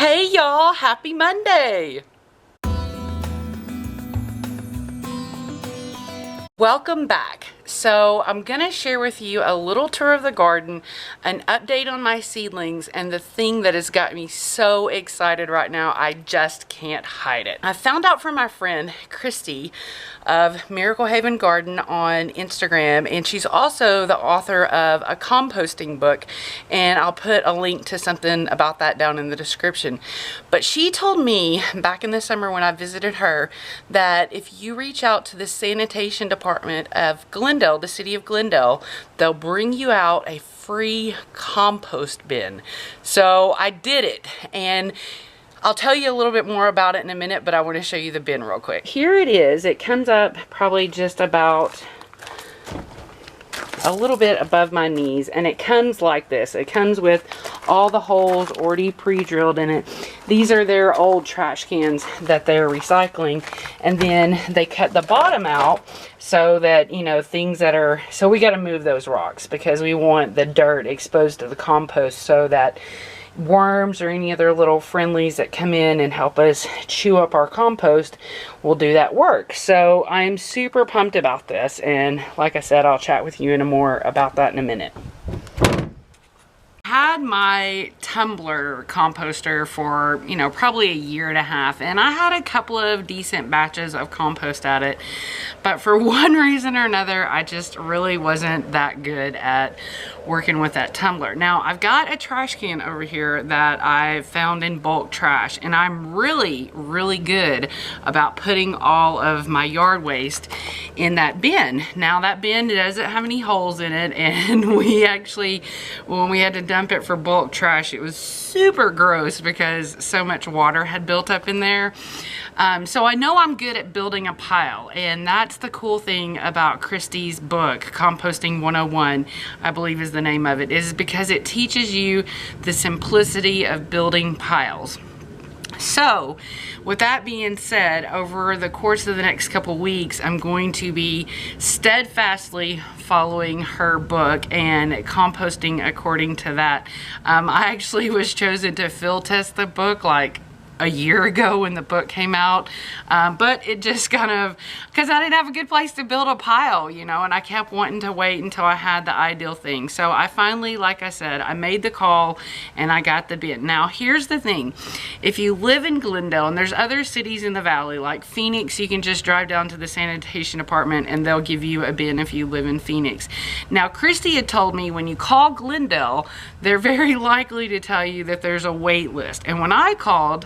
Hey y'all, happy Monday! Welcome back. So I'm gonna share with you a little tour of the garden, an update on my seedlings, and the thing that has got me so excited right now, I just can't hide it. I found out from my friend Kristi of Miracle Haven Garden on Instagram, and she's also the author of a composting book, and I'll put a link to something about that down in the description. But she told me back in the summer when I visited her that if you reach out to the sanitation department of Glendale, the city of Glendale, they'll bring you out a free compost bin. So I did it, and I'll tell you a little bit more about it in a minute, but I want to show you the bin real quick. Here it is. It comes up probably just about a little bit above my knees, and it comes like this. It comes with all the holes already pre-drilled in it. These are their old trash cans that they're recycling, and then they cut the bottom out so that, you know, things that are, so we got to move those rocks because we want the dirt exposed to the compost so that worms or any other little friendlies that come in and help us chew up our compost will do that work. So I'm super pumped about this, and like I said, I'll chat with you more about that in a minute. Had my tumbler composter for, you know, probably a year and a half, and I had a couple of decent batches of compost at it, but for one reason or another I just really wasn't that good at working with that tumbler. Now I've got a trash can over here that I found in bulk trash, and I'm really good about putting all of my yard waste in that bin. Now that bin doesn't have any holes in it, and we actually, when we had to dump it for bulk trash, it was super gross because so much water had built up in there. So I know I'm good at building a pile, and that's the cool thing about Kristi's book, Composting 101, I believe is the name of it, is because it teaches you the simplicity of building piles. So with that being said, over the course of the next couple weeks, I'm going to be steadfastly following her book and composting according to that. I actually was chosen to field test the book like a year ago when the book came out, but it just kind of, because I didn't have a good place to build a pile, you know, and I kept wanting to wait until I had the ideal thing. So I finally, like I said, I made the call and I got the bin. Now here's the thing, if you live in Glendale, and there's other cities in the valley like Phoenix, you can just drive down to the sanitation department and they'll give you a bin if you live in Phoenix. Now Kristi had told me when you call Glendale, they're very likely to tell you that there's a wait list. And when I called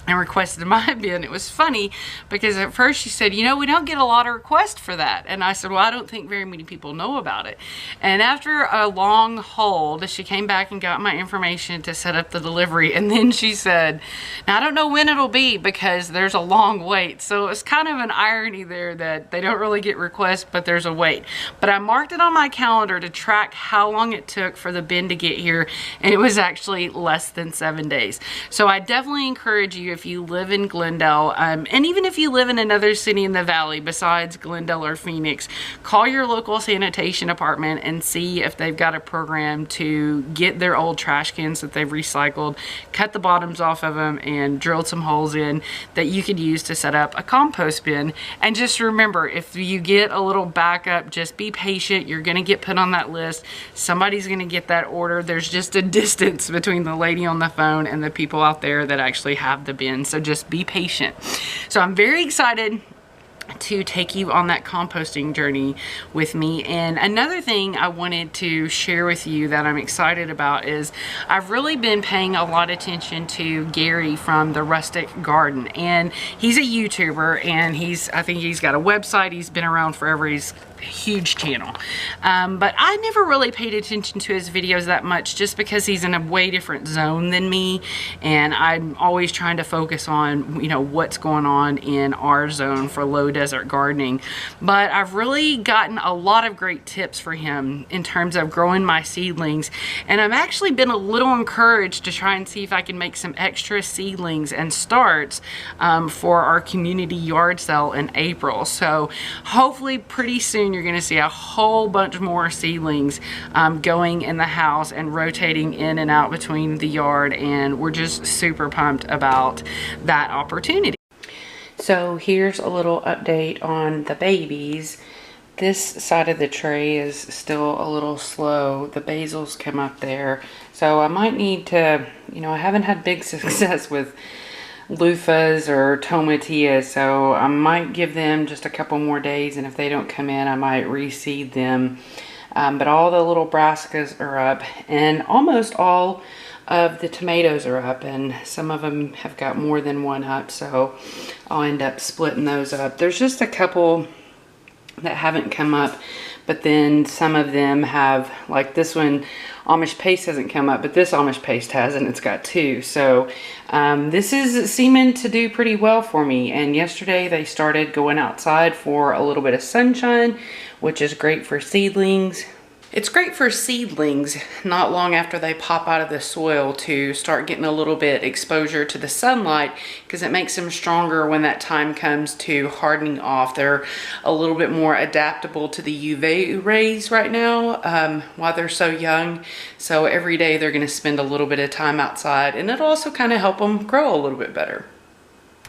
and requested my bin, it was funny because at first she said, you know, we don't get a lot of requests for that. And I said, well, I don't think very many people know about it. And after a long hold, she came back and got my information to set up the delivery. And then she said, now I don't know when it'll be because there's a long wait. So it's kind of an irony there that they don't really get requests, but there's a wait. But I marked it on my calendar to track how long it took for the bin to get here, and it was actually less than 7 days. So I definitely encourage you, if you live in Glendale, and even if you live in another city in the valley besides Glendale or Phoenix, call your local sanitation department and see if they've got a program to get their old trash cans that they've recycled, cut the bottoms off of them, and drilled some holes in that you could use to set up a compost bin. And just remember, if you get a little backup, just be patient. You're gonna get put on that list. Somebody's gonna get that order. There's just a distance between the lady on the phone and the people out there that actually have the bin. So just be patient. So I'm very excited to take you on that composting journey with me. And another thing I wanted to share with you that I'm excited about is I've really been paying a lot of attention to Gary from the Rustic Garden, and he's a YouTuber, and I think he's got a website. He's been around forever. He's a huge channel, but I never really paid attention to his videos that much just because he's in a way different zone than me, and I'm always trying to focus on, you know, what's going on in our zone for low desert gardening. But I've really gotten a lot of great tips for him in terms of growing my seedlings, and I've actually been a little encouraged to try and see if I can make some extra seedlings and starts for our community yard sale in April. So hopefully pretty soon soon you're gonna see a whole bunch more seedlings going in the house and rotating in and out between the yard, and we're just super pumped about that opportunity. So here's a little update on the babies. This side of the tray is still a little slow. The basils come up there. So I might need to, you know, I haven't had big success with loofahs or tomatillas, so I might give them just a couple more days, and if they don't come in, I might reseed them. But all the little brassicas are up, and almost all of the tomatoes are up, and some of them have got more than one up, so I'll end up splitting those up. There's just a couple that haven't come up, but then some of them have, like this one, Amish paste hasn't come up, but this Amish paste has, and it's got two. So this is seeming to do pretty well for me. And yesterday they started going outside for a little bit of sunshine, which is great for seedlings. It's great for seedlings not long after they pop out of the soil to start getting a little bit exposure to the sunlight, because it makes them stronger when that time comes to hardening off. They're a little bit more adaptable to the UV rays right now while they're so young. So every day they're going to spend a little bit of time outside, and it'll also kind of help them grow a little bit better.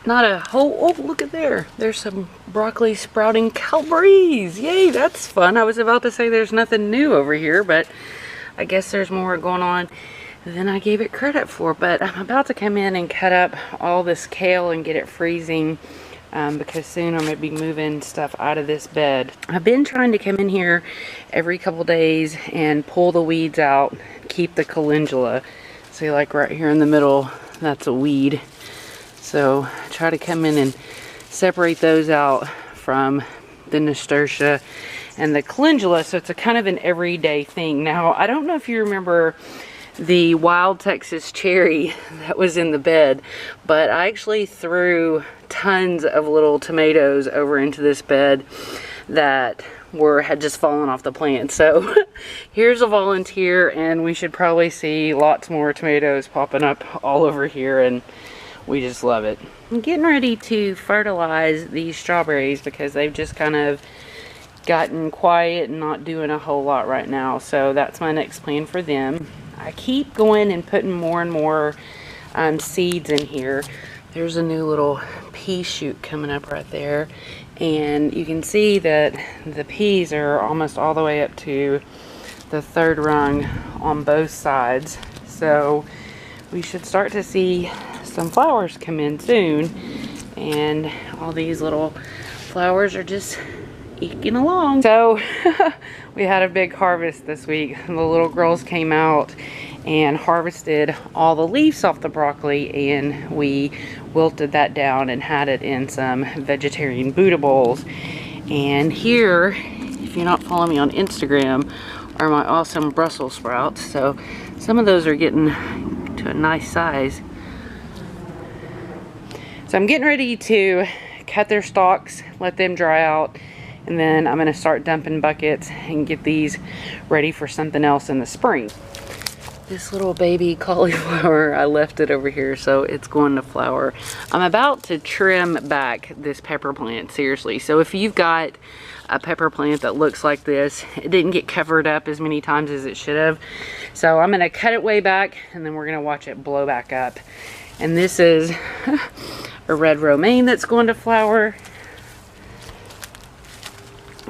Not a whole, oh, look at there. There's some broccoli sprouting calabrese. Yay, that's fun. I was about to say there's nothing new over here, but I guess there's more going on than I gave it credit for. But I'm about to come in and cut up all this kale and get it freezing because soon I'm going to be moving stuff out of this bed. I've been trying to come in here every couple days and pull the weeds out, keep the calendula. See, like right here in the middle, that's a weed. So I try to come in and separate those out from the nasturtia and the calendula, so it's a kind of an everyday thing. Now, I don't know if you remember the wild Texas cherry that was in the bed, but I actually threw tons of little tomatoes over into this bed that had just fallen off the plant. So here's a volunteer, and we should probably see lots more tomatoes popping up all over here, and we just love it. I'm getting ready to fertilize these strawberries because they've just kind of gotten quiet and not doing a whole lot right now. So that's my next plan for them. I keep going and putting more and more seeds in here. There's a new little pea shoot coming up right there. And you can see that the peas are almost all the way up to the third rung on both sides. So we should start to see some flowers come in soon, and all these little flowers are just eking along. So we had a big harvest this week. The little girls came out and harvested all the leaves off the broccoli, and we wilted that down and had it in some vegetarian Buddha bowls. And here, if you're not following me on Instagram, are my awesome Brussels sprouts. So some of those are getting to a nice size. So I'm getting ready to cut their stalks, let them dry out, and then I'm gonna start dumping buckets and get these ready for something else in the spring. This little baby cauliflower, I left it over here, so it's going to flower. I'm about to trim back this pepper plant, seriously. So if you've got a pepper plant that looks like this, it didn't get covered up as many times as it should have. So I'm gonna cut it way back, and then we're gonna watch it blow back up. And this is a red romaine that's going to flower.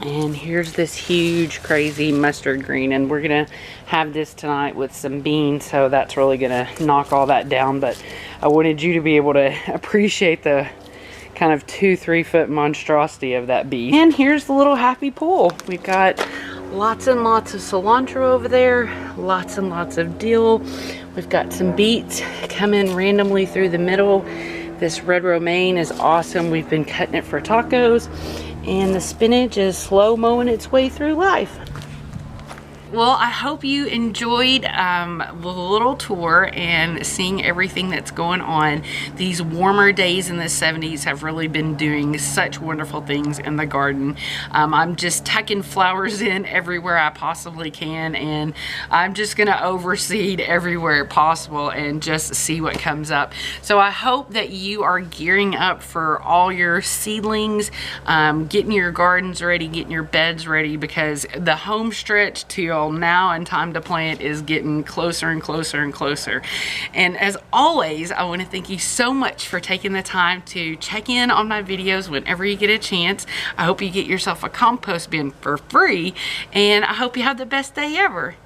And here's this huge, crazy mustard green, and we're gonna have this tonight with some beans, so that's really gonna knock all that down. But I wanted you to be able to appreciate the kind of 2-3 foot monstrosity of that bean. And here's the little happy pool. We've got lots and lots of cilantro over there, lots and lots of dill. We've got some beets come in randomly through the middle. This red romaine is awesome. We've been cutting it for tacos. And the spinach is slow mowing its way through life. Well, I hope you enjoyed the little tour and seeing everything that's going on. These warmer days in the 70s have really been doing such wonderful things in the garden. I'm just tucking flowers in everywhere I possibly can, and I'm just gonna overseed everywhere possible and just see what comes up. So I hope that you are gearing up for all your seedlings, getting your gardens ready, getting your beds ready, because the home stretch till now and time to plant is getting closer and closer and closer. And as always, I want to thank you so much for taking the time to check in on my videos whenever you get a chance. I hope you get yourself a compost bin for free, and I hope you have the best day ever.